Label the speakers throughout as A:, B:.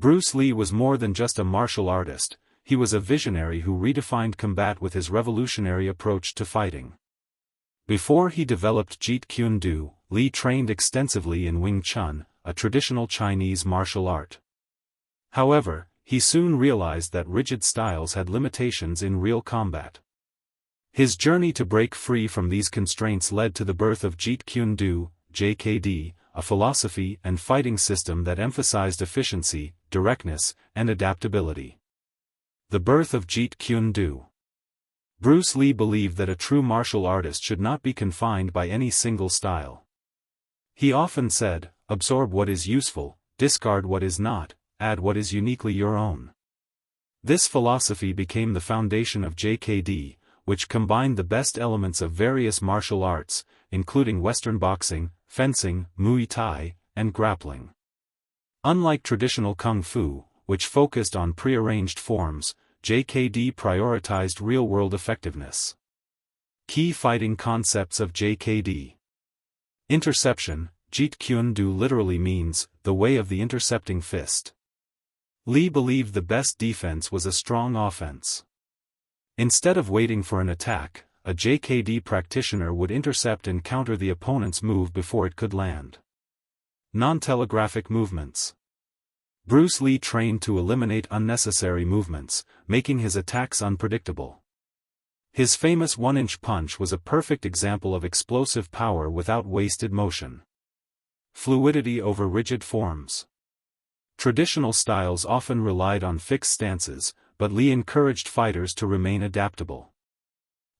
A: Bruce Lee was more than just a martial artist, he was a visionary who redefined combat with his revolutionary approach to fighting. Before he developed Jeet Kune Do, Lee trained extensively in Wing Chun, a traditional Chinese martial art. However, he soon realized that rigid styles had limitations in real combat. His journey to break free from these constraints led to the birth of Jeet Kune Do, JKD, a philosophy and fighting system that emphasized efficiency, directness, and adaptability. The birth of Jeet Kune Do. Bruce Lee believed that a true martial artist should not be confined by any single style. He often said, "Absorb what is useful, discard what is not, add what is uniquely your own." This philosophy became the foundation of JKD, which combined the best elements of various martial arts, including Western boxing, fencing, Muay Thai, and grappling. Unlike traditional Kung Fu, which focused on prearranged forms, JKD prioritized real-world effectiveness. Key fighting concepts of JKD. Interception. Jeet Kune Do literally means, the way of the intercepting fist. Lee believed the best defense was a strong offense. Instead of waiting for an attack, a JKD practitioner would intercept and counter the opponent's move before it could land. Non-telegraphic movements. Bruce Lee trained to eliminate unnecessary movements, making his attacks unpredictable. His famous one-inch punch was a perfect example of explosive power without wasted motion. Fluidity over rigid forms. Traditional styles often relied on fixed stances, but Lee encouraged fighters to remain adaptable.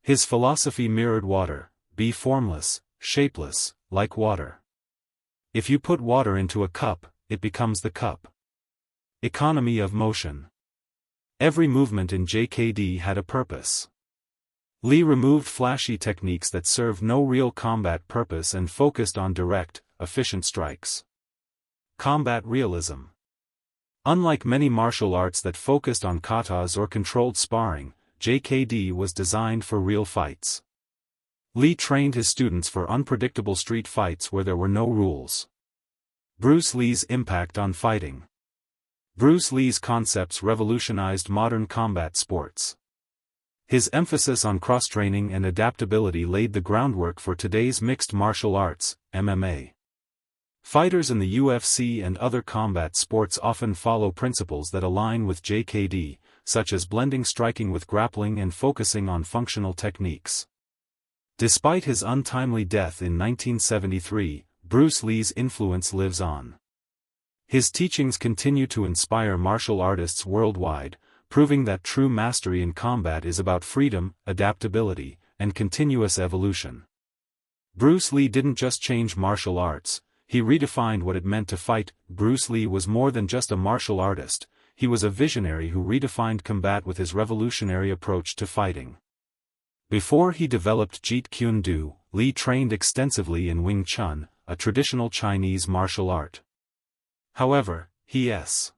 A: His philosophy mirrored water: be formless, shapeless, like water. If you put water into a cup, it becomes the cup. Economy of motion. Every movement in JKD had a purpose. Lee removed flashy techniques that served no real combat purpose and focused on direct, efficient strikes. Combat realism. Unlike many martial arts that focused on katas or controlled sparring, JKD was designed for real fights. Lee trained his students for unpredictable street fights where there were no rules. Bruce Lee's impact on fighting. Bruce Lee's concepts revolutionized modern combat sports. His emphasis on cross-training and adaptability laid the groundwork for today's mixed martial arts, MMA. Fighters in the UFC and other combat sports often follow principles that align with JKD, such as blending striking with grappling and focusing on functional techniques. Despite his untimely death in 1973, Bruce Lee's influence lives on. His teachings continue to inspire martial artists worldwide, proving that true mastery in combat is about freedom, adaptability, and continuous evolution. Bruce Lee didn't just change martial arts, he redefined what it meant to fight. Bruce Lee was more than just a martial artist, he was a visionary who redefined combat with his revolutionary approach to fighting. Before he developed Jeet Kune Do, Lee trained extensively in Wing Chun, a traditional Chinese martial art. However, his